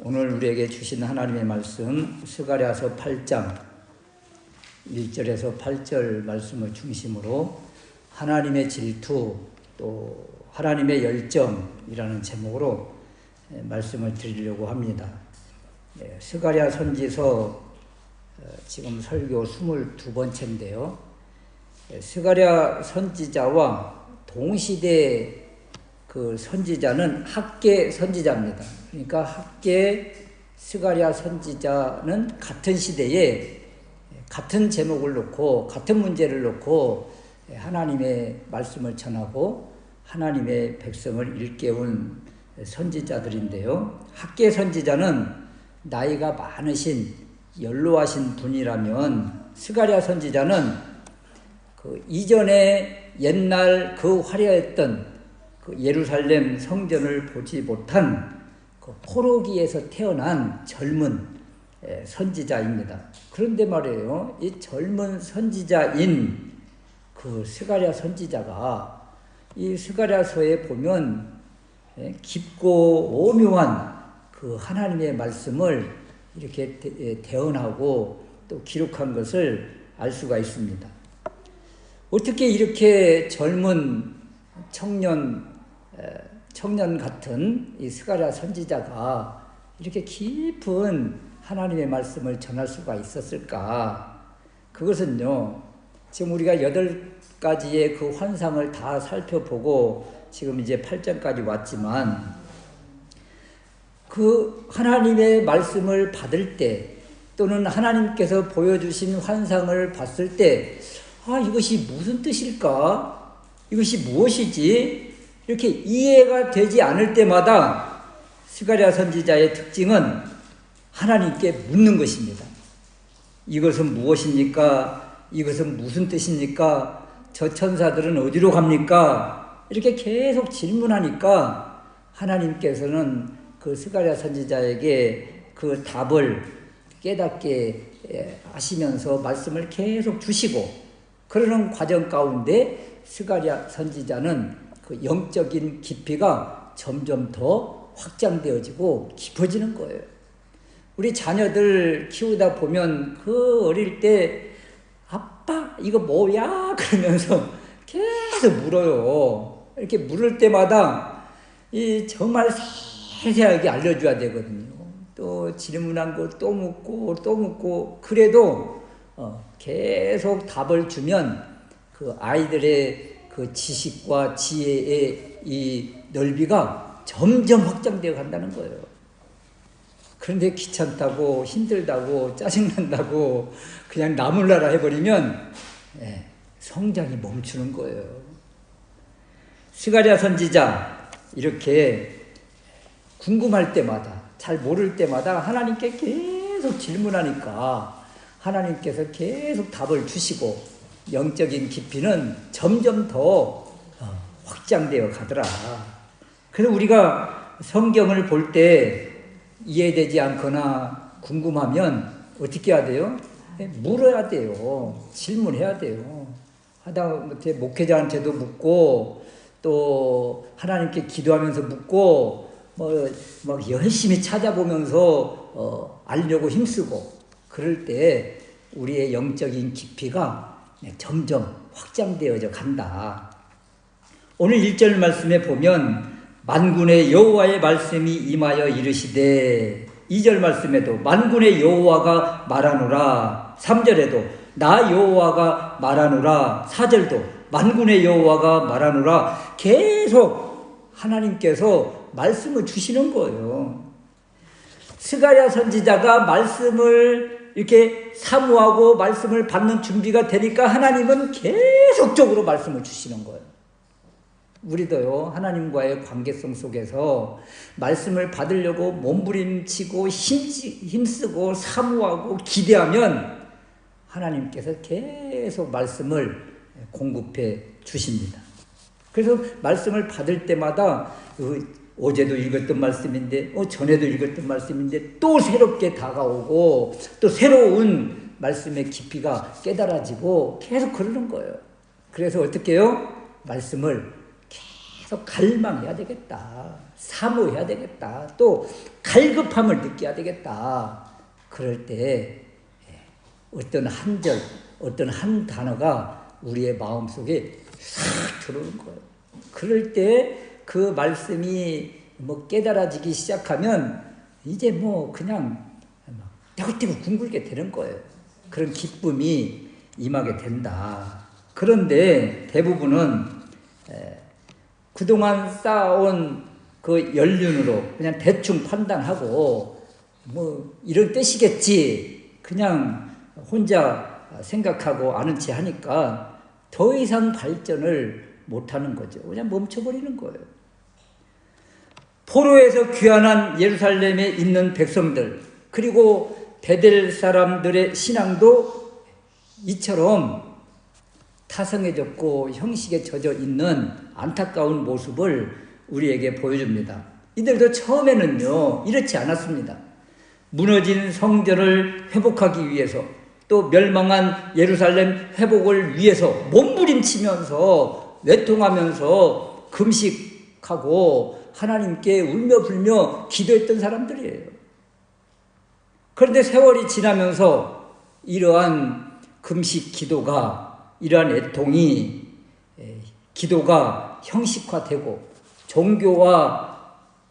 오늘 우리에게 주신 하나님의 말씀 스가랴서 8장 1절에서 8절 말씀을 중심으로 하나님의 질투 또 하나님의 열정이라는 제목으로 말씀을 드리려고 합니다. 스가랴 선지서 지금 설교 22번째인데요. 스가랴 선지자와 동시대 그 선지자는 학계 선지자입니다. 그러니까 학계 스가랴 선지자는 같은 시대에 같은 제목을 놓고 같은 문제를 놓고 하나님의 말씀을 전하고 하나님의 백성을 일깨운 선지자들인데요. 학계 선지자는 나이가 많으신 연로하신 분이라면 스가랴 선지자는 그 이전에 옛날 그 화려했던 그 예루살렘 성전을 보지 못한 그 포로기에서 태어난 젊은 선지자입니다. 그런데 말이에요, 이 젊은 선지자인 그 스가랴 선지자가 이 스가랴서에 보면 깊고 오묘한 그 하나님의 말씀을 이렇게 대언하고 또 기록한 것을 알 수가 있습니다. 어떻게 이렇게 젊은 청년 같은 이 스가랴 선지자가 이렇게 깊은 하나님의 말씀을 전할 수가 있었을까? 그것은요, 지금 우리가 8가지의 그 환상을 다 살펴보고 지금 이제 8장까지 왔지만 그 하나님의 말씀을 받을 때 또는 하나님께서 보여주신 환상을 봤을 때 이것이 무슨 뜻일까? 이것이 무엇이지? 이렇게 이해가 되지 않을 때마다 스가랴 선지자의 특징은 하나님께 묻는 것입니다. 이것은 무엇입니까? 이것은 무슨 뜻입니까? 저 천사들은 어디로 갑니까? 이렇게 계속 질문하니까 하나님께서는 그 스가랴 선지자에게 그 답을 깨닫게 하시면서 말씀을 계속 주시고, 그러는 과정 가운데 스가랴 선지자는 그 영적인 깊이가 점점 더 확장되어지고 깊어지는 거예요. 우리 자녀들 키우다 보면 그 어릴 때 아빠 이거 뭐야? 그러면서 계속 물어요. 이렇게 물을 때마다 정말 세세하게 알려줘야 되거든요. 또 질문한 거 또 묻고 그래도 계속 답을 주면 그 아이들의 그 지식과 지혜의 이 넓이가 점점 확장되어 간다는 거예요. 그런데 귀찮다고 힘들다고 짜증난다고 그냥 나몰라라 해버리면 성장이 멈추는 거예요. 스가랴 선지자 이렇게 궁금할 때마다 잘 모를 때마다 하나님께 계속 질문하니까 하나님께서 계속 답을 주시고 영적인 깊이는 점점 더 확장되어 가더라. 그래서 우리가 성경을 볼 때 이해되지 않거나 궁금하면 어떻게 해야 돼요? 물어야 돼요. 질문해야 돼요. 하다못해 목회자한테도 묻고 또 하나님께 기도하면서 묻고 막 열심히 찾아보면서 알려고 힘쓰고 그럴 때 우리의 영적인 깊이가 점점 확장되어져 간다. 오늘 1절 말씀에 보면 만군의 여호와의 말씀이 임하여 이르시되, 2절 말씀에도 만군의 여호와가 말하노라, 3절에도 나 여호와가 말하노라, 4절도 만군의 여호와가 말하노라. 계속 하나님께서 말씀을 주시는 거예요. 스가랴 선지자가 말씀을 이렇게 사모하고 말씀을 받는 준비가 되니까 하나님은 계속적으로 말씀을 주시는 거예요. 우리도요, 하나님과의 관계성 속에서 말씀을 받으려고 몸부림치고 힘쓰고 사모하고 기대하면 하나님께서 계속 말씀을 공급해 주십니다. 그래서 말씀을 받을 때마다 어제도 읽었던 말씀인데 전에도 읽었던 말씀인데 또 새롭게 다가오고 또 새로운 말씀의 깊이가 깨달아지고 계속 그러는 거예요. 그래서 어떻게 해요? 말씀을 그래서 갈망해야 되겠다. 사모해야 되겠다. 또 갈급함을 느껴야 되겠다. 그럴 때 어떤 한 절, 어떤 한 단어가 우리의 마음속에 싹 들어오는 거예요. 그럴 때 그 말씀이 뭐 깨달아지기 시작하면 이제 뭐 그냥 떼굴떼굴 둥글게 되는 거예요. 그런 기쁨이 임하게 된다. 그런데 대부분은 그동안 쌓아온 그 연륜으로 그냥 대충 판단하고 뭐 이런 뜻이겠지 그냥 혼자 생각하고 아는 체 하니까 더 이상 발전을 못하는 거죠. 그냥 멈춰버리는 거예요. 포로에서 귀환한 예루살렘에 있는 백성들 그리고 베델 사람들의 신앙도 이처럼 타성해졌고 형식에 젖어 있는 안타까운 모습을 우리에게 보여줍니다. 이들도 처음에는요 이렇지 않았습니다. 무너진 성전을 회복하기 위해서 또 멸망한 예루살렘 회복을 위해서 몸부림치면서 외통하면서 금식하고 하나님께 울며 불며 기도했던 사람들이에요. 그런데 세월이 지나면서 이러한 금식 기도가 이러한 애통이 기도가 형식화되고 종교화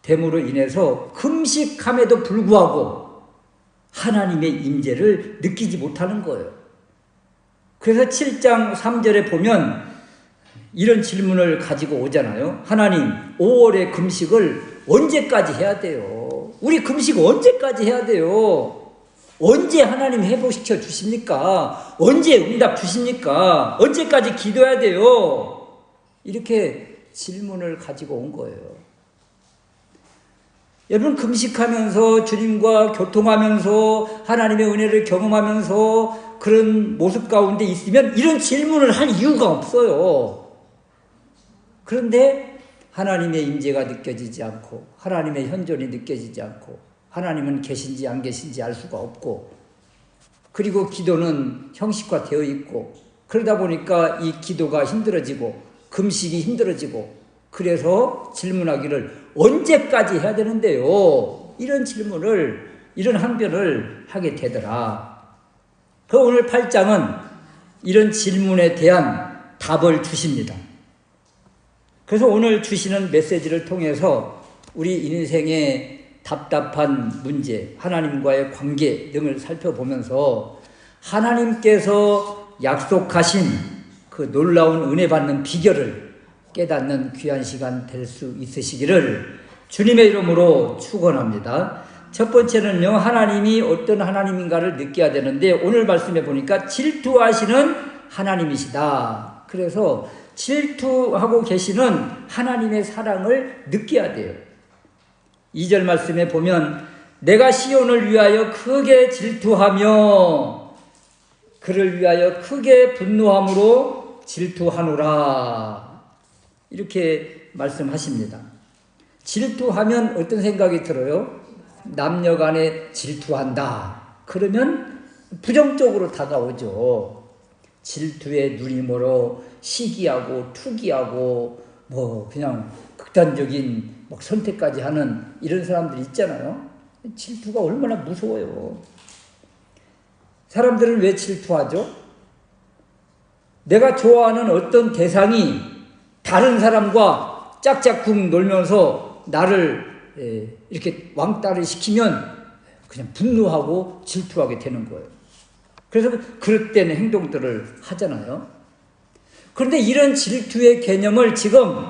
됨으로 인해서 금식함에도 불구하고 하나님의 임재를 느끼지 못하는 거예요. 그래서 7장 3절에 보면 이런 질문을 가지고 오잖아요. 하나님, 5월의 금식을 언제까지 해야 돼요? 우리 금식 언제까지 해야 돼요? 언제 하나님 회복시켜 주십니까? 언제 응답 주십니까? 언제까지 기도해야 돼요? 이렇게 질문을 가지고 온 거예요. 여러분 금식하면서 주님과 교통하면서 하나님의 은혜를 경험하면서 그런 모습 가운데 있으면 이런 질문을 할 이유가 없어요. 그런데 하나님의 임재가 느껴지지 않고 하나님의 현존이 느껴지지 않고 하나님은 계신지 안 계신지 알 수가 없고 그리고 기도는 형식화되어 있고 그러다 보니까 이 기도가 힘들어지고 금식이 힘들어지고 그래서 질문하기를 언제까지 해야 되는데요? 이런 질문을 이런 항변을 하게 되더라. 그 오늘 8장은 이런 질문에 대한 답을 주십니다. 그래서 오늘 주시는 메시지를 통해서 우리 인생의 답답한 문제, 하나님과의 관계 등을 살펴보면서 하나님께서 약속하신 그 놀라운 은혜 받는 비결을 깨닫는 귀한 시간 될 수 있으시기를 주님의 이름으로 축원합니다. 첫 번째는요, 하나님이 어떤 하나님인가를 느껴야 되는데 오늘 말씀해 보니까 질투하시는 하나님이시다. 그래서 질투하고 계시는 하나님의 사랑을 느껴야 돼요. 2절 말씀에 보면 내가 시온을 위하여 크게 질투하며 그를 위하여 크게 분노함으로 질투하노라. 이렇게 말씀하십니다. 질투하면 어떤 생각이 들어요? 남녀 간에 질투한다. 그러면 부정적으로 다가오죠. 질투에 눈이 멀어 시기하고 투기하고 뭐 그냥 극단적인 막 선택까지 하는 이런 사람들이 있잖아요. 질투가 얼마나 무서워요. 사람들은 왜 질투하죠? 내가 좋아하는 어떤 대상이 다른 사람과 짝짝꿍 놀면서 나를 이렇게 왕따를 시키면 그냥 분노하고 질투하게 되는 거예요. 그래서 그럴 때는 행동들을 하잖아요. 그런데 이런 질투의 개념을 지금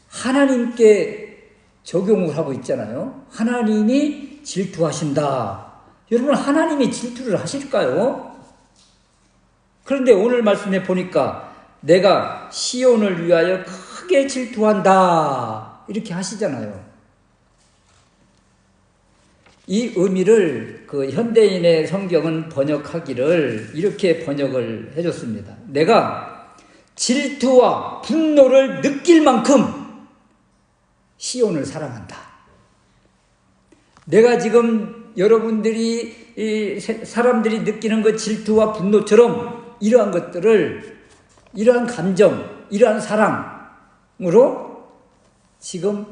하나님께 적용을 하고 있잖아요. 하나님이 질투하신다. 여러분, 하나님이 질투를 하실까요? 그런데 오늘 말씀에 보니까 내가 시온을 위하여 크게 질투한다. 이렇게 하시잖아요. 이 의미를 그 현대인의 성경은 번역하기를 이렇게 번역을 해줬습니다. 내가 질투와 분노를 느낄 만큼 시온을 사랑한다. 내가 지금 여러분들이 사람들이 느끼는 그 질투와 분노처럼 이러한 것들을 이러한 감정, 이러한 사랑으로 지금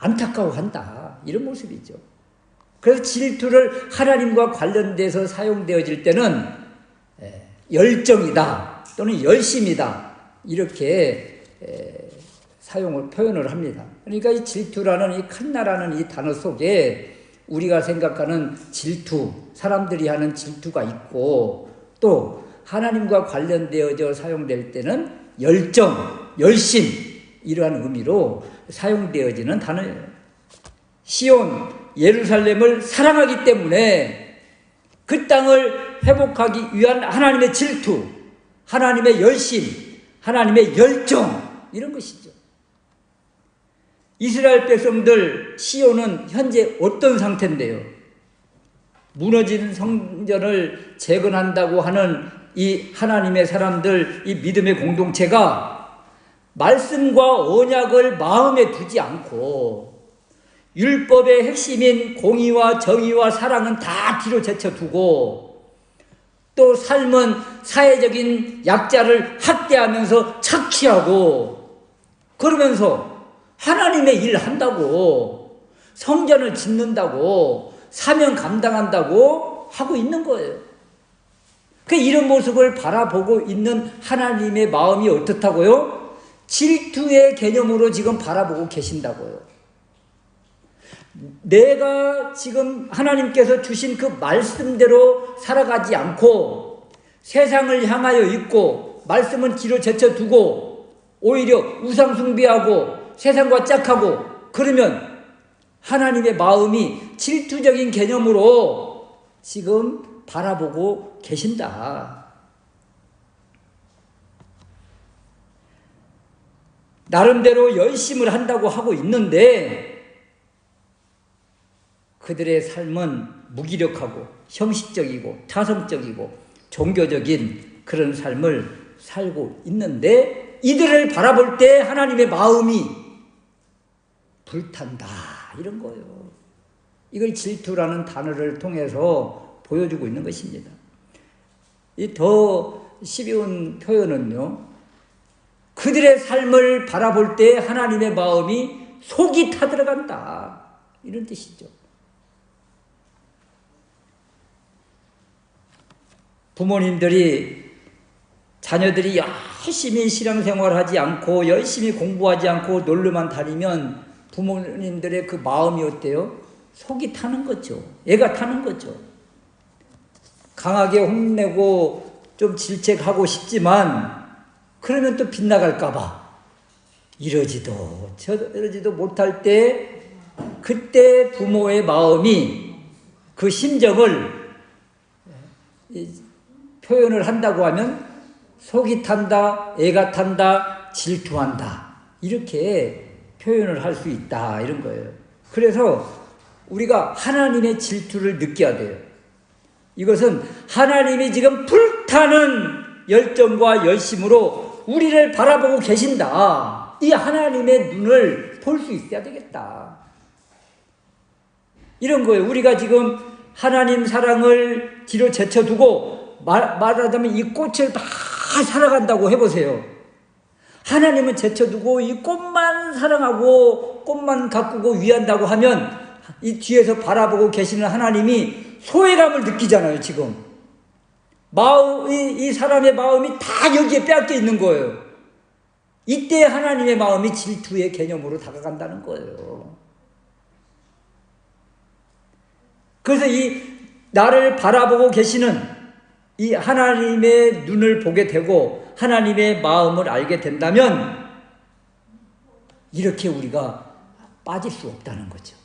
안타까워한다. 이런 모습이죠. 그래서 질투를 하나님과 관련돼서 사용되어질 때는 열정이다 또는 열심이다 이렇게 표현을 합니다. 그러니까 이 질투라는 이 칸나라는 이 단어 속에 우리가 생각하는 질투, 사람들이 하는 질투가 있고 또 하나님과 관련되어져 사용될 때는 열정, 열심 이러한 의미로 사용되어지는 단어예요. 시온, 예루살렘을 사랑하기 때문에 그 땅을 회복하기 위한 하나님의 질투, 하나님의 열심, 하나님의 열정 이런 것이죠. 이스라엘 백성들 시온은 현재 어떤 상태인데요? 무너진 성전을 재건한다고 하는 이 하나님의 사람들, 이 믿음의 공동체가 말씀과 언약을 마음에 두지 않고 율법의 핵심인 공의와 정의와 사랑은 다 뒤로 제쳐두고 또 삶은 사회적인 약자를 학대하면서 착취하고 그러면서 하나님의 일 한다고 성전을 짓는다고 사명 감당한다고 하고 있는 거예요. 이런 모습을 바라보고 있는 하나님의 마음이 어떻다고요? 질투의 개념으로 지금 바라보고 계신다고요. 내가 지금 하나님께서 주신 그 말씀대로 살아가지 않고 세상을 향하여 있고 말씀은 뒤로 제쳐두고 오히려 우상 숭배하고 세상과 짝하고 그러면 하나님의 마음이 질투적인 개념으로 지금 바라보고 계신다. 나름대로 열심을 한다고 하고 있는데 그들의 삶은 무기력하고 형식적이고 타성적이고 종교적인 그런 삶을 살고 있는데 이들을 바라볼 때 하나님의 마음이 불탄다 이런 거예요. 이걸 질투라는 단어를 통해서 보여주고 있는 것입니다. 이 더 시비운 표현은요, 그들의 삶을 바라볼 때 하나님의 마음이 속이 타들어간다 이런 뜻이죠. 부모님들이 자녀들이 열심히 신앙생활하지 않고 열심히 공부하지 않고 놀러만 다니면 부모님들의 그 마음이 어때요? 속이 타는 거죠. 애가 타는 거죠. 강하게 혼내고 좀 질책하고 싶지만 그러면 또 빗나갈까 봐 이러지도 저러지도 못할 때 그때 부모의 마음이 그 심정을 표현을 한다고 하면 속이 탄다, 애가 탄다, 질투한다 이렇게 표현을 할 수 있다 이런 거예요. 그래서 우리가 하나님의 질투를 느껴야 돼요. 이것은 하나님이 지금 불타는 열정과 열심으로 우리를 바라보고 계신다. 이 하나님의 눈을 볼 수 있어야 되겠다. 이런 거예요. 우리가 지금 하나님 사랑을 뒤로 제쳐두고 말하자면 이 꽃을 다 살아간다고 해보세요. 하나님은 제쳐두고 이 꽃만 사랑하고 꽃만 가꾸고 위한다고 하면 이 뒤에서 바라보고 계시는 하나님이 소외감을 느끼잖아요. 지금 이 사람의 마음이 다 여기에 빼앗겨 있는 거예요. 이때 하나님의 마음이 질투의 개념으로 다가간다는 거예요. 그래서 이 나를 바라보고 계시는 이 하나님의 눈을 보게 되고 하나님의 마음을 알게 된다면 이렇게 우리가 빠질 수 없다는 거죠.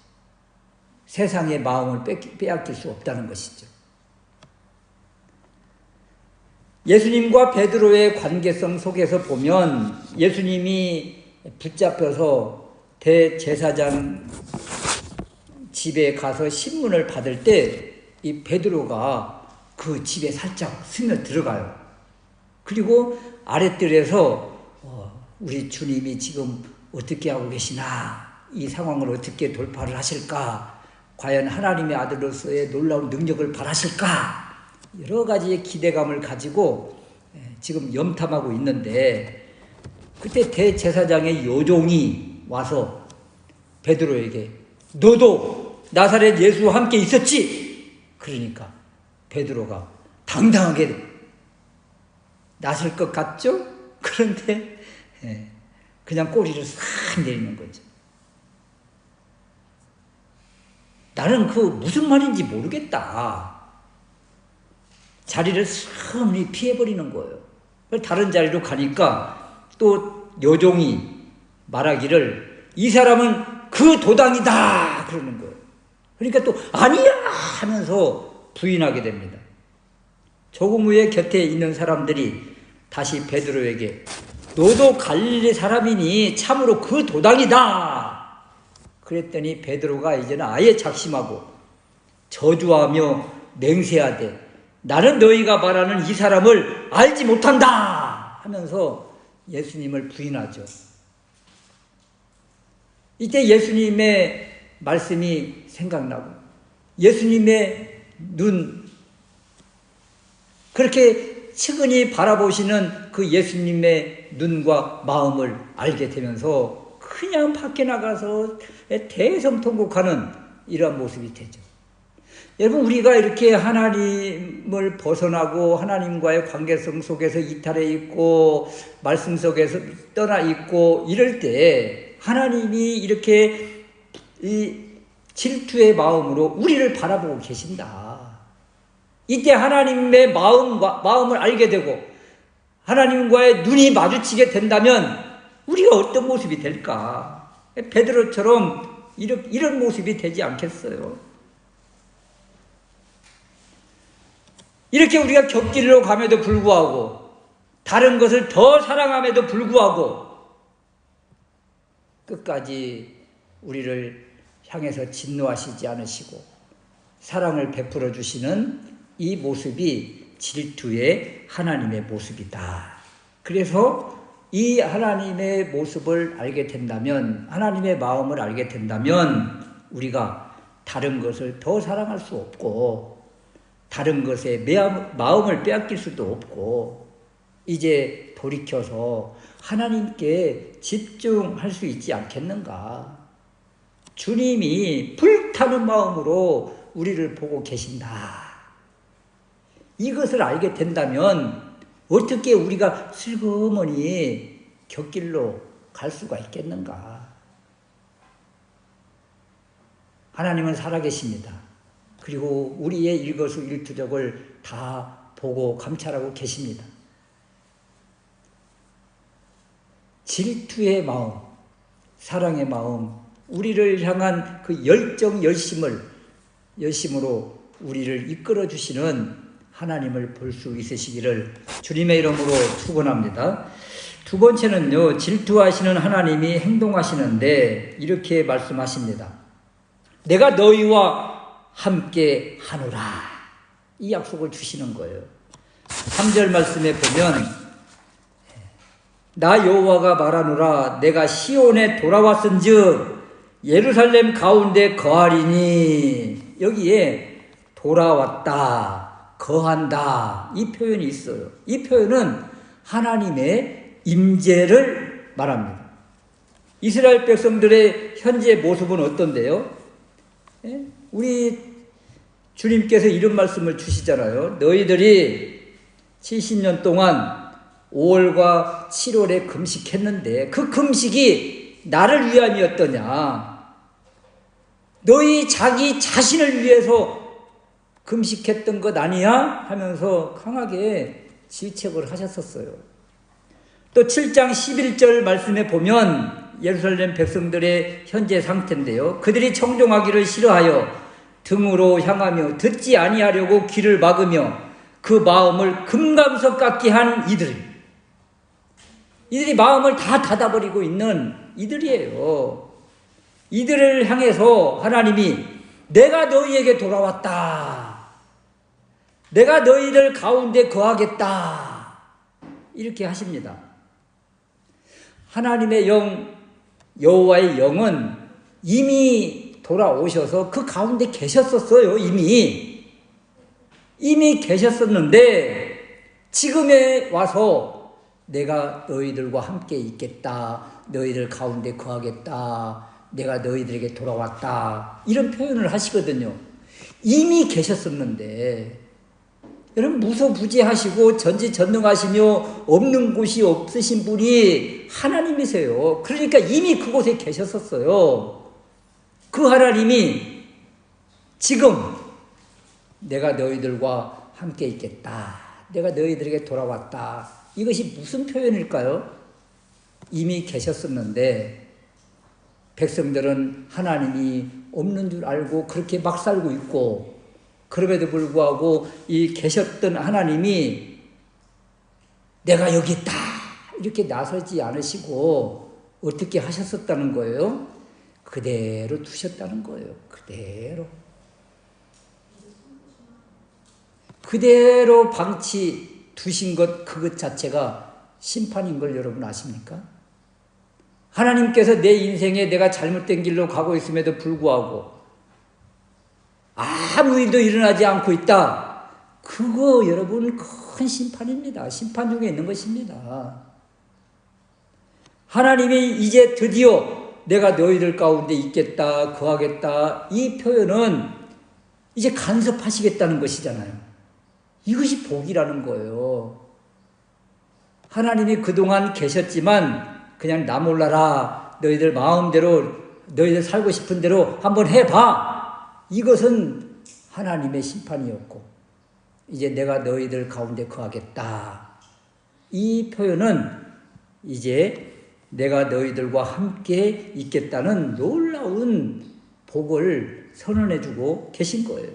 세상의 마음을 빼앗길 수 없다는 것이죠. 예수님과 베드로의 관계성 속에서 보면 예수님이 붙잡혀서 대제사장 집에 가서 신문을 받을 때 이 베드로가 그 집에 살짝 스며 들어가요. 그리고 아랫뜰에서 우리 주님이 지금 어떻게 하고 계시나, 이 상황을 어떻게 돌파를 하실까, 과연 하나님의 아들로서의 놀라운 능력을 발하실까, 여러 가지의 기대감을 가지고 지금 염탐하고 있는데 그때 대제사장의 요종이 와서 베드로에게 너도 나사렛 예수와 함께 있었지? 그러니까 베드로가 당당하게 나설 것 같죠? 그런데 그냥 꼬리를 싹 내리는 거죠. 나는 그 무슨 말인지 모르겠다. 자리를 섬히 피해버리는 거예요. 다른 자리로 가니까 또 여종이 말하기를 이 사람은 그 도당이다 그러는 거예요. 그러니까 또 아니야 하면서 부인하게 됩니다. 조금 후에 곁에 있는 사람들이 다시 베드로에게 너도 갈릴리 사람이니 참으로 그 도당이다 그랬더니 베드로가 이제는 아예 작심하고 저주하며 맹세하되 나는 너희가 말하는 이 사람을 알지 못한다 하면서 예수님을 부인하죠. 이때 예수님의 말씀이 생각나고 예수님의 눈 그렇게 측은히 바라보시는 그 예수님의 눈과 마음을 알게 되면서 그냥 밖에 나가서 대성통곡하는 이러한 모습이 되죠. 여러분 우리가 이렇게 하나님을 벗어나고 하나님과의 관계성 속에서 이탈해 있고 말씀 속에서 떠나 있고 이럴 때 하나님이 이렇게 이 질투의 마음으로 우리를 바라보고 계신다. 이때 하나님의 마음을 알게 되고 하나님과의 눈이 마주치게 된다면 우리가 어떤 모습이 될까? 베드로처럼 이런 모습이 되지 않겠어요? 이렇게 우리가 곁길로 감에도 불구하고 다른 것을 더 사랑함에도 불구하고 끝까지 우리를 향해서 진노하시지 않으시고 사랑을 베풀어 주시는 이 모습이 질투의 하나님의 모습이다. 그래서 이 하나님의 모습을 알게 된다면 하나님의 마음을 알게 된다면 우리가 다른 것을 더 사랑할 수 없고 다른 것에 마음을 빼앗길 수도 없고 이제 돌이켜서 하나님께 집중할 수 있지 않겠는가. 주님이 불타는 마음으로 우리를 보고 계신다. 이것을 알게 된다면 어떻게 우리가 슬그머니 곁길로 갈 수가 있겠는가. 하나님은 살아계십니다. 그리고 우리의 일거수일투족을 다 보고 감찰하고 계십니다. 질투의 마음, 사랑의 마음, 우리를 향한 그 열심으로 우리를 이끌어 주시는 하나님을 볼 수 있으시기를 주님의 이름으로 축원합니다. 두 번째는요, 질투하시는 하나님이 행동하시는데 이렇게 말씀하십니다. 내가 너희와 함께 하노라. 이 약속을 주시는 거예요. 3절 말씀에 보면 나 여호와가 말하노라 내가 시온에 돌아왔은즉 예루살렘 가운데 거하리니 여기에 돌아왔다, 거한다 이 표현이 있어요. 이 표현은 하나님의 임재를 말합니다. 이스라엘 백성들의 현재 모습은 어떤데요? 우리 주님께서 이런 말씀을 주시잖아요. 너희들이 70년 동안 5월과 7월에 금식했는데 그 금식이 나를 위함이었더냐? 너희 자기 자신을 위해서 금식했던 것 아니야? 하면서 강하게 질책을 하셨었어요. 또 7장 11절 말씀에 보면 예루살렘 백성들의 현재 상태인데요. 그들이 청종하기를 싫어하여 등으로 향하며 듣지 아니하려고 귀를 막으며 그 마음을 금강석 같게 한 이들이 마음을 다 닫아버리고 있는 이들이에요. 이들을 향해서 하나님이 내가 너희에게 돌아왔다. 내가 너희들 가운데 거하겠다. 이렇게 하십니다. 하나님의 영, 여호와의 영은 이미 돌아오셔서 그 가운데 계셨었어요. 이미 계셨었는데 지금에 와서 내가 너희들과 함께 있겠다. 너희들 가운데 거하겠다. 내가 너희들에게 돌아왔다. 이런 표현을 하시거든요. 이미 계셨었는데 여러분 무소부지하시고 전지전능하시며 없는 곳이 없으신 분이 하나님이세요. 그러니까 이미 그곳에 계셨었어요. 그 하나님이 지금 내가 너희들과 함께 있겠다. 내가 너희들에게 돌아왔다. 이것이 무슨 표현일까요? 이미 계셨었는데 백성들은 하나님이 없는 줄 알고 그렇게 막 살고 있고, 그럼에도 불구하고 이 계셨던 하나님이 내가 여기 있다 이렇게 나서지 않으시고 어떻게 하셨었다는 거예요? 그대로 두셨다는 거예요. 그대로 방치 두신 것, 그것 자체가 심판인 걸 여러분 아십니까? 하나님께서 내 인생에 내가 잘못된 길로 가고 있음에도 불구하고 아무 일도 일어나지 않고 있다. 그거 여러분 큰 심판입니다. 심판 중에 있는 것입니다. 하나님이 이제 드디어 내가 너희들 가운데 있겠다, 거하겠다, 이 표현은 이제 간섭하시겠다는 것이잖아요. 이것이 복이라는 거예요. 하나님이 그동안 계셨지만 그냥 나 몰라라, 너희들 마음대로 너희들 살고 싶은 대로 한번 해봐. 이것은 하나님의 심판이었고 이제 내가 너희들 가운데 거하겠다. 이 표현은 이제 내가 너희들과 함께 있겠다는 놀라운 복을 선언해주고 계신 거예요.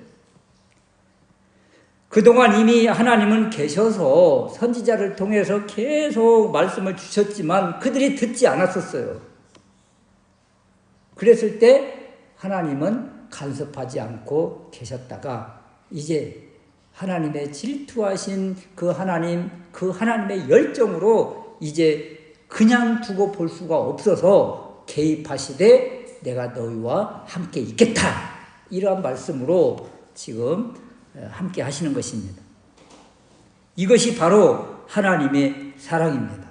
그동안 이미 하나님은 계셔서 선지자를 통해서 계속 말씀을 주셨지만 그들이 듣지 않았었어요. 그랬을 때 하나님은 간섭하지 않고 계셨다가 이제 하나님의 질투하신 그 하나님의 열정으로 이제 그냥 두고 볼 수가 없어서 개입하시되 내가 너희와 함께 있겠다. 이러한 말씀으로 지금 함께 하시는 것입니다. 이것이 바로 하나님의 사랑입니다.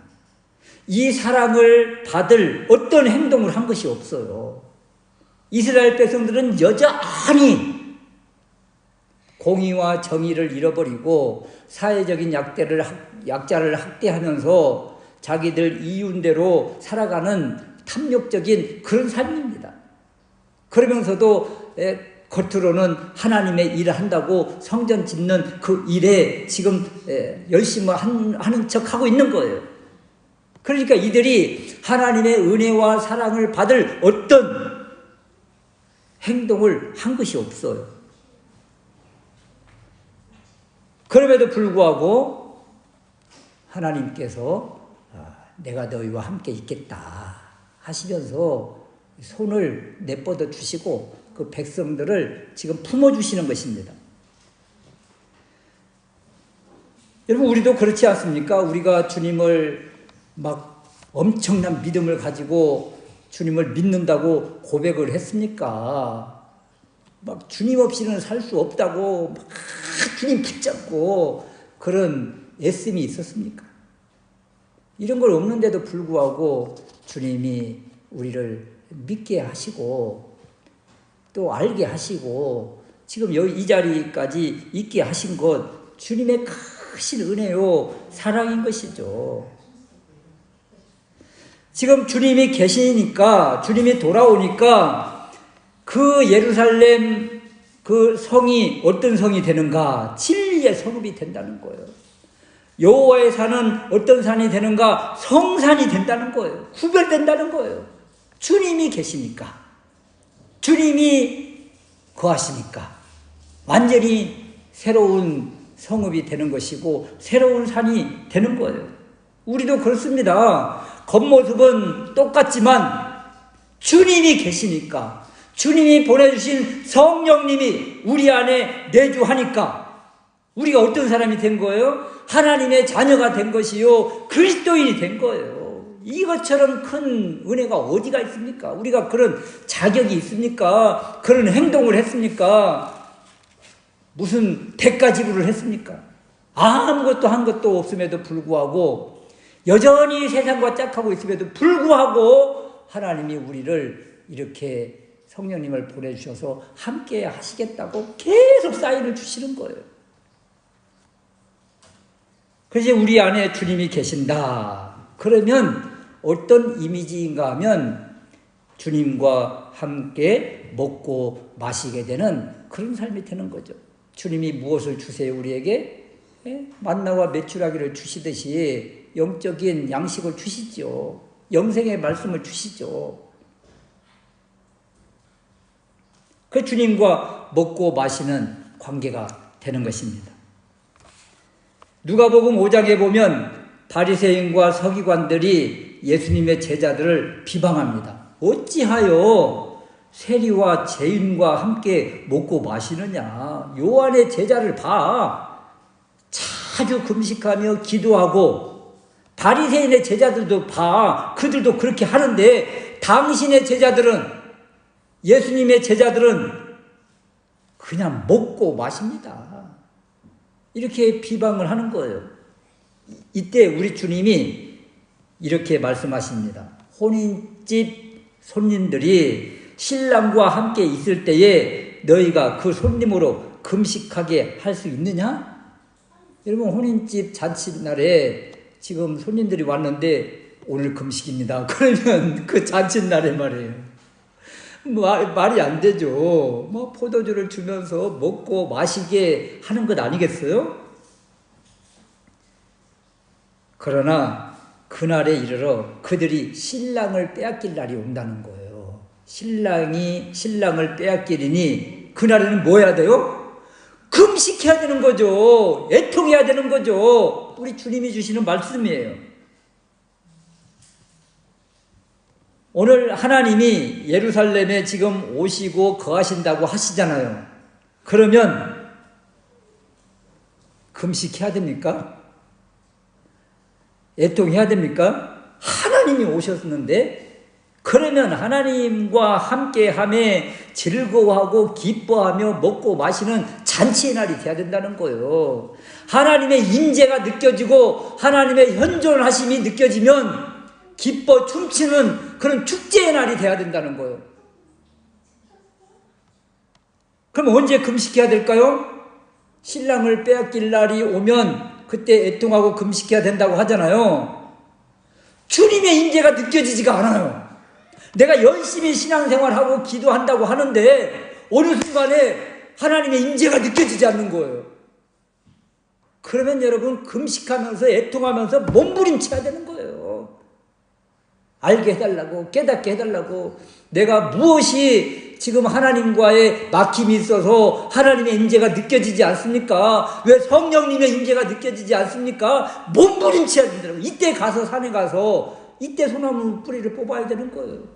이 사랑을 받을 어떤 행동을 한 것이 없어요. 이스라엘 백성들은 여전히 공의와 정의를 잃어버리고 사회적인 약자를 학대하면서 자기들 이윤대로 살아가는 탐욕적인 그런 삶입니다. 그러면서도 겉으로는 하나님의 일을 한다고 성전 짓는 그 일에 지금 열심히 하는 척하고 있는 거예요. 그러니까 이들이 하나님의 은혜와 사랑을 받을 어떤 행동을 한 것이 없어요. 그럼에도 불구하고 하나님께서 내가 너희와 함께 있겠다 하시면서 손을 내뻗어 주시고 그 백성들을 지금 품어주시는 것입니다. 여러분, 우리도 그렇지 않습니까? 우리가 주님을 막 엄청난 믿음을 가지고 주님을 믿는다고 고백을 했습니까? 막 주님 없이는 살 수 없다고 막 주님 붙잡고 그런 애씀이 있었습니까? 이런 걸 없는데도 불구하고 주님이 우리를 믿게 하시고 또 알게 하시고 지금 여기 이 자리까지 있게 하신 것 주님의 크신 은혜요 사랑인 것이죠. 지금 주님이 계시니까 주님이 돌아오니까 그 예루살렘 그 성이 어떤 성이 되는가? 진리의 성읍이 된다는 거예요. 여호와의 산은 어떤 산이 되는가? 성산이 된다는 거예요. 구별된다는 거예요. 주님이 계시니까, 주님이 거하시니까 완전히 새로운 성읍이 되는 것이고 새로운 산이 되는 거예요. 우리도 그렇습니다. 겉모습은 똑같지만 주님이 계시니까, 주님이 보내주신 성령님이 우리 안에 내주하니까 우리가 어떤 사람이 된 거예요? 하나님의 자녀가 된 것이요 그리스도인이 된 거예요. 이것처럼 큰 은혜가 어디가 있습니까? 우리가 그런 자격이 있습니까? 그런 행동을 했습니까? 무슨 대가 지불을 했습니까? 아무것도 한 것도 없음에도 불구하고 여전히 세상과 짝하고 있음에도 불구하고 하나님이 우리를 이렇게 성령님을 보내주셔서 함께 하시겠다고 계속 사인을 주시는 거예요. 그래서 우리 안에 주님이 계신다. 그러면 어떤 이미지인가 하면 주님과 함께 먹고 마시게 되는 그런 삶이 되는 거죠. 주님이 무엇을 주세요 우리에게? 만나와 메추라기를 주시듯이 영적인 양식을 주시죠. 영생의 말씀을 주시죠. 그 주님과 먹고 마시는 관계가 되는 것입니다. 누가복음 5장에 보면 바리새인과 서기관들이 예수님의 제자들을 비방합니다. 어찌하여 세리와 죄인과 함께 먹고 마시느냐. 요한의 제자를 봐. 자주 금식하며 기도하고 바리새인의 제자들도 봐. 그들도 그렇게 하는데 당신의 제자들은 예수님의 제자들은 그냥 먹고 마십니다. 이렇게 비방을 하는 거예요. 이때 우리 주님이 이렇게 말씀하십니다. 혼인집 손님들이 신랑과 함께 있을 때에 너희가 그 손님으로 금식하게 할 수 있느냐? 여러분 혼인집 잔칫날에 지금 손님들이 왔는데 오늘 금식입니다. 그러면 그 잔칫날에 말이에요. 말이 안 되죠. 뭐 포도주를 주면서 먹고 마시게 하는 것 아니겠어요? 그러나 그날에 이르러 그들이 신랑을 빼앗길 날이 온다는 거예요. 신랑을 빼앗기리니 그날에는 뭐 해야 돼요? 금식해야 되는 거죠. 애통해야 되는 거죠. 우리 주님이 주시는 말씀이에요. 오늘 하나님이 예루살렘에 지금 오시고 거하신다고 하시잖아요. 그러면 금식해야 됩니까? 애통해야 됩니까? 하나님이 오셨는데 그러면 하나님과 함께함에 즐거워하고 기뻐하며 먹고 마시는 잔치의 날이 돼야 된다는 거예요. 하나님의 임재가 느껴지고 하나님의 현존하심이 느껴지면 기뻐 춤추는 그런 축제의 날이 돼야 된다는 거예요. 그럼 언제 금식해야 될까요? 신랑을 빼앗길 날이 오면 그때 애통하고 금식해야 된다고 하잖아요. 주님의 임재가 느껴지지가 않아요. 내가 열심히 신앙생활하고 기도한다고 하는데 어느 순간에 하나님의 임재가 느껴지지 않는 거예요. 그러면 여러분 금식하면서 애통하면서 몸부림쳐야 되는 거예요. 알게 해달라고, 깨닫게 해달라고. 내가 무엇이 지금 하나님과의 막힘이 있어서 하나님의 임재가 느껴지지 않습니까? 왜 성령님의 임재가 느껴지지 않습니까? 몸부림쳐야 된다고. 이때 가서 산에 가서 이때 소나무 뿌리를 뽑아야 되는 거예요.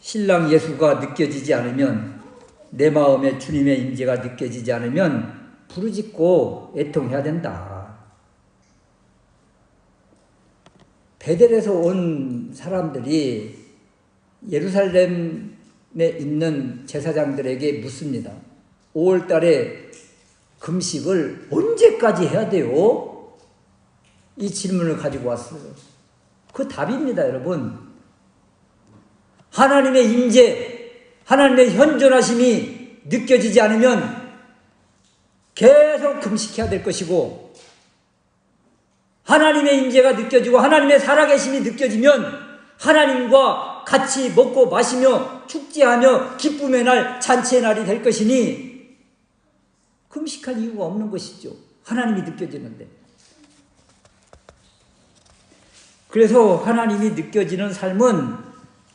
신랑 예수가 느껴지지 않으면, 내 마음에 주님의 임재가 느껴지지 않으면 부르짖고 애통해야 된다. 베델에서 온 사람들이 예루살렘에 있는 제사장들에게 묻습니다. 5월 달에 금식을 언제까지 해야 돼요? 이 질문을 가지고 왔어요. 그 답입니다, 여러분. 하나님의 임재, 하나님의 현존하심이 느껴지지 않으면 계속 금식해야 될 것이고, 하나님의 임재가 느껴지고 하나님의 살아계심이 느껴지면 하나님과 같이 먹고 마시며 축제하며 기쁨의 날, 잔치의 날이 될 것이니 금식할 이유가 없는 것이죠. 하나님이 느껴지는데. 그래서 하나님이 느껴지는 삶은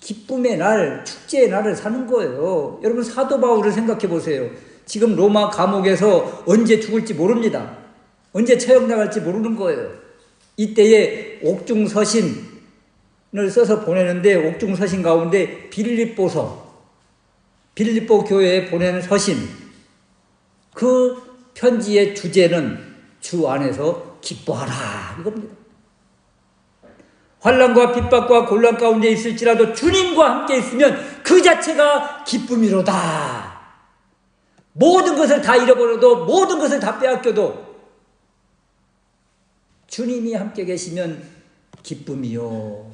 기쁨의 날, 축제의 날을 사는 거예요. 여러분 사도 바울을 생각해 보세요. 지금 로마 감옥에서 언제 죽을지 모릅니다. 언제 처형당할지 모르는 거예요. 이때에 옥중서신을 써서 보내는데 옥중서신 가운데 빌립보 교회에 보내는 서신, 그 편지의 주제는 주 안에서 기뻐하라 이겁니다. 환난과 핍박과 곤란 가운데 있을지라도 주님과 함께 있으면 그 자체가 기쁨이로다. 모든 것을 다 잃어버려도 모든 것을 다 빼앗겨도 주님이 함께 계시면 기쁨이요.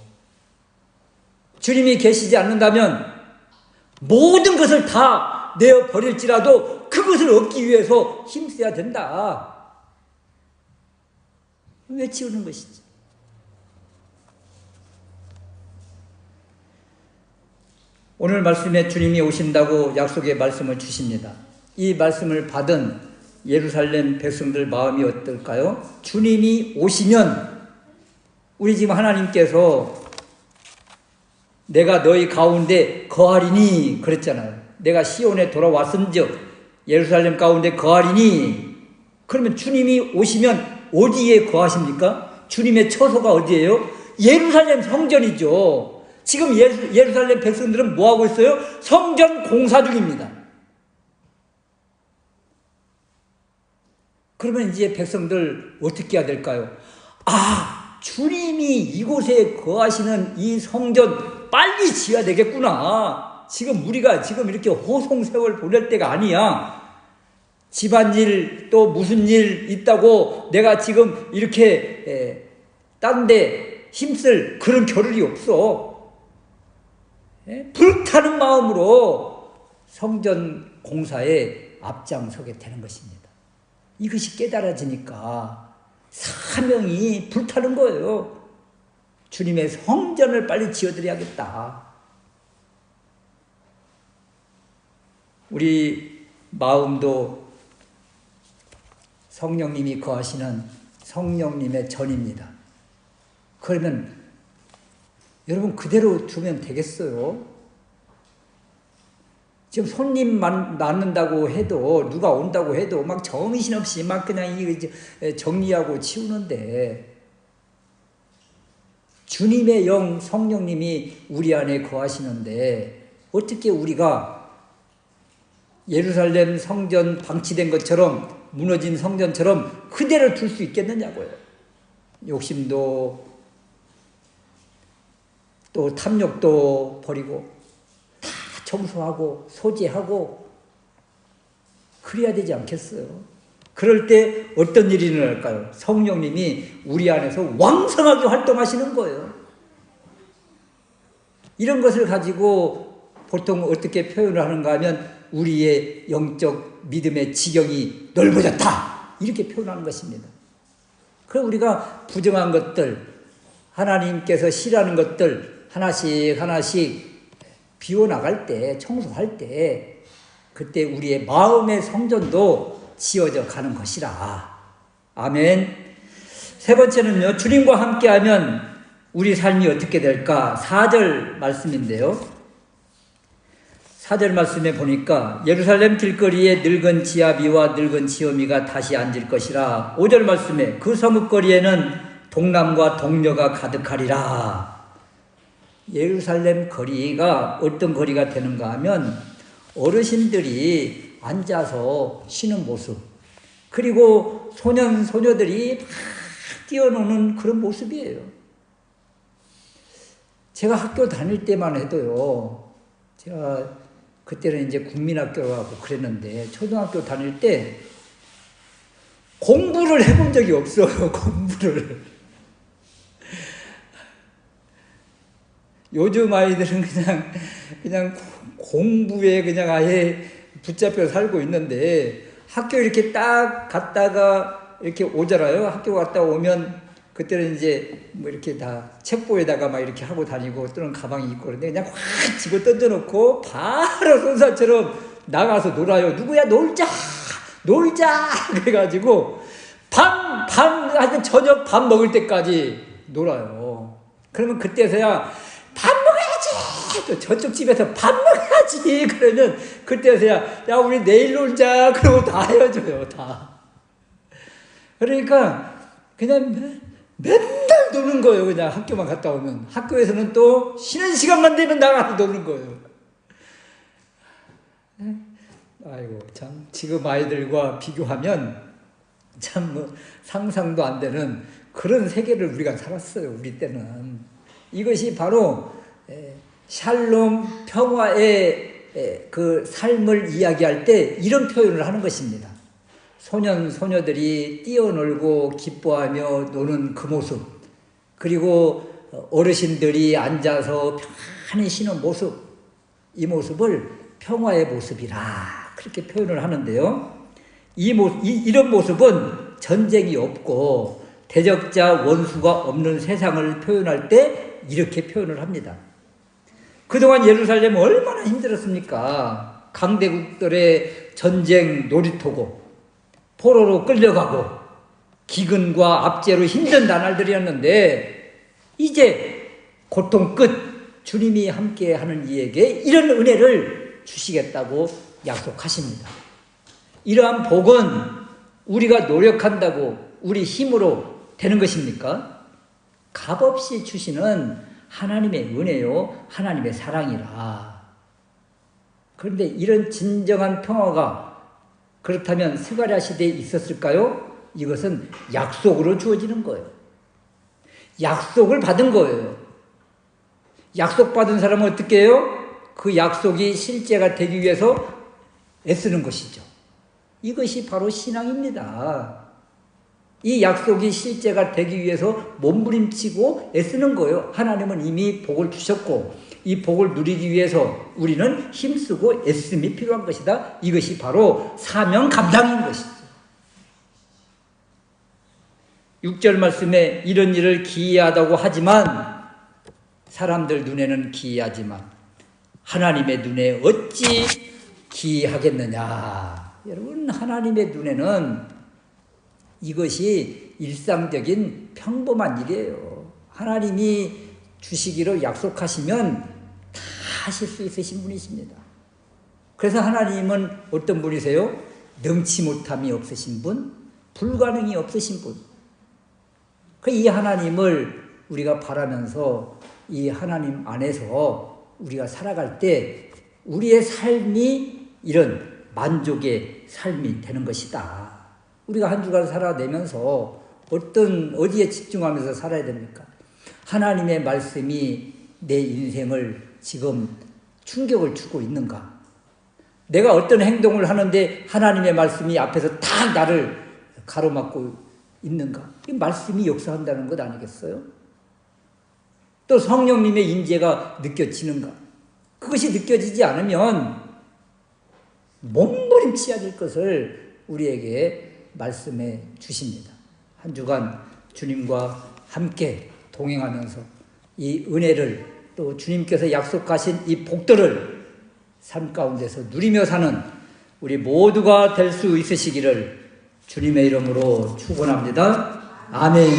주님이 계시지 않는다면 모든 것을 다 내어버릴지라도 그것을 얻기 위해서 힘써야 된다. 외치는 것이지. 오늘 말씀에 주님이 오신다고 약속의 말씀을 주십니다. 이 말씀을 받은 예루살렘 백성들 마음이 어떨까요? 주님이 오시면 우리 지금 하나님께서 내가 너희 가운데 거하리니 그랬잖아요. 내가 시온에 돌아왔은즉 예루살렘 가운데 거하리니. 그러면 주님이 오시면 어디에 거하십니까? 주님의 처소가 어디예요? 예루살렘 성전이죠. 지금 예루살렘 백성들은 뭐하고 있어요? 성전 공사 중입니다. 그러면 이제 백성들 어떻게 해야 될까요? 주님이 이곳에 거하시는 이 성전 빨리 지어야 되겠구나. 지금 우리가 지금 이렇게 호송세월 보낼 때가 아니야. 집안일 또 무슨 일 있다고 내가 지금 이렇게 딴 데 힘쓸 그런 겨를이 없어. 불타는 마음으로 성전 공사에 앞장서게 되는 것입니다. 이것이 깨달아지니까 사명이 불타는 거예요. 주님의 성전을 빨리 지어드려야겠다. 우리 마음도 성령님이 거하시는 성령님의 전입니다. 그러면 여러분 그대로 두면 되겠어요? 지금 손님만 낳는다고 해도 누가 온다고 해도 막 정신없이 막 그냥 정리하고 치우는데 주님의 영 성령님이 우리 안에 거하시는데 어떻게 우리가 예루살렘 성전 방치된 것처럼 무너진 성전처럼 그대로 둘 수 있겠느냐고요. 욕심도 또 탐욕도 버리고 다 청소하고 소지하고 그래야 되지 않겠어요? 그럴 때 어떤 일이 일어날까요? 성령님이 우리 안에서 왕성하게 활동하시는 거예요. 이런 것을 가지고 보통 어떻게 표현을 하는가 하면 우리의 영적 믿음의 지경이 넓어졌다. 이렇게 표현하는 것입니다. 그럼 우리가 부정한 것들, 하나님께서 싫어하는 것들 하나씩 비워나갈 때, 청소할 때 그때 우리의 마음의 성전도 지어져 가는 것이라. 아멘. 세 번째는요, 주님과 함께하면 우리 삶이 어떻게 될까? 4절 말씀인데요. 4절 말씀에 보니까 예루살렘 길거리에 늙은 지아비와 늙은 지어미가 다시 앉을 것이라. 5절 말씀에 그 서뭇거리에는 동남과 동녀가 가득하리라. 예루살렘 거리가 어떤 거리가 되는가 하면 어르신들이 앉아서 쉬는 모습, 그리고 소년, 소녀들이 막 뛰어노는 그런 모습이에요. 제가 학교 다닐 때만 해도요, 제가 그때는 이제 국민학교라고 그랬는데, 초등학교 다닐 때 공부를 해본 적이 없어요, 공부를. 요즘 아이들은 그냥 공부에 그냥 아예 붙잡혀 살고 있는데, 학교 이렇게 딱 갔다가 이렇게 오잖아요. 학교 갔다 오면 그때는 이제 뭐 이렇게 다 책보에다가 막 이렇게 하고 다니고 또는 가방이 있고 그런데 그냥 확 집어 던져놓고 바로 손사처럼 나가서 놀아요. 누구야 놀자 그래가지고 하여튼 저녁 밥 먹을 때까지 놀아요. 그러면 그때서야 밥 먹어야지! 저쪽 집에서 밥 먹어야지! 그러면 그때서야 야 우리 내일 놀자! 그러고 다 헤어져요. 다. 그러니까 그냥 맨날 노는 거예요. 그냥 학교만 갔다 오면. 학교에서는 또 쉬는 시간만 되면 나가서 노는 거예요. 아이고 참 지금 아이들과 비교하면 참 뭐 상상도 안 되는 그런 세계를 우리가 살았어요. 우리 때는. 이것이 바로 샬롬 평화의 그 삶을 이야기할 때 이런 표현을 하는 것입니다. 소년 소녀들이 뛰어놀고 기뻐하며 노는 그 모습, 그리고 어르신들이 앉아서 편히 쉬는 모습, 이 모습을 평화의 모습이라 그렇게 표현을 하는데요. 이런 모습은 전쟁이 없고 대적자 원수가 없는 세상을 표현할 때 이렇게 표현을 합니다. 그동안 예루살렘 얼마나 힘들었습니까? 강대국들의 전쟁 놀이터고 포로로 끌려가고 기근과 압제로 힘든 나날들이었는데 이제 고통 끝 주님이 함께하는 이에게 이런 은혜를 주시겠다고 약속하십니다. 이러한 복은 우리가 노력한다고 우리 힘으로 되는 것입니까? 값없이 주시는 하나님의 은혜요, 하나님의 사랑이라. 그런데 이런 진정한 평화가 그렇다면 스가랴 시대에 있었을까요? 이것은 약속으로 주어지는 거예요. 약속을 받은 거예요. 약속받은 사람은 어떻게 해요? 그 약속이 실제가 되기 위해서 애쓰는 것이죠. 이것이 바로 신앙입니다. 이 약속이 실제가 되기 위해서 몸부림치고 애쓰는 거예요. 하나님은 이미 복을 주셨고 이 복을 누리기 위해서 우리는 힘쓰고 애씀이 필요한 것이다. 이것이 바로 사명 감당인 것이죠. 6절 말씀에 이런 일을 기이하다고 하지만 사람들 눈에는 기이하지만 하나님의 눈에 어찌 기이하겠느냐. 여러분, 하나님의 눈에는 이것이 일상적인 평범한 일이에요. 하나님이 주시기로 약속하시면 다 하실 수 있으신 분이십니다. 그래서 하나님은 어떤 분이세요? 능치 못함이 없으신 분, 불가능이 없으신 분. 이 하나님을 우리가 바라면서 이 하나님 안에서 우리가 살아갈 때 우리의 삶이 이런 만족의 삶이 되는 것이다. 우리가 한 주간 살아내면서 어디에 집중하면서 살아야 됩니까? 하나님의 말씀이 내 인생을 지금 충격을 주고 있는가? 내가 어떤 행동을 하는데 하나님의 말씀이 앞에서 다 나를 가로막고 있는가? 이 말씀이 역사한다는 것 아니겠어요? 또 성령님의 임재가 느껴지는가? 그것이 느껴지지 않으면 몸부림쳐야 될 것을 우리에게 말씀해 주십니다. 한 주간 주님과 함께 동행하면서 이 은혜를 또 주님께서 약속하신 이 복들을 삶 가운데서 누리며 사는 우리 모두가 될 수 있으시기를 주님의 이름으로 축원합니다. 아멘.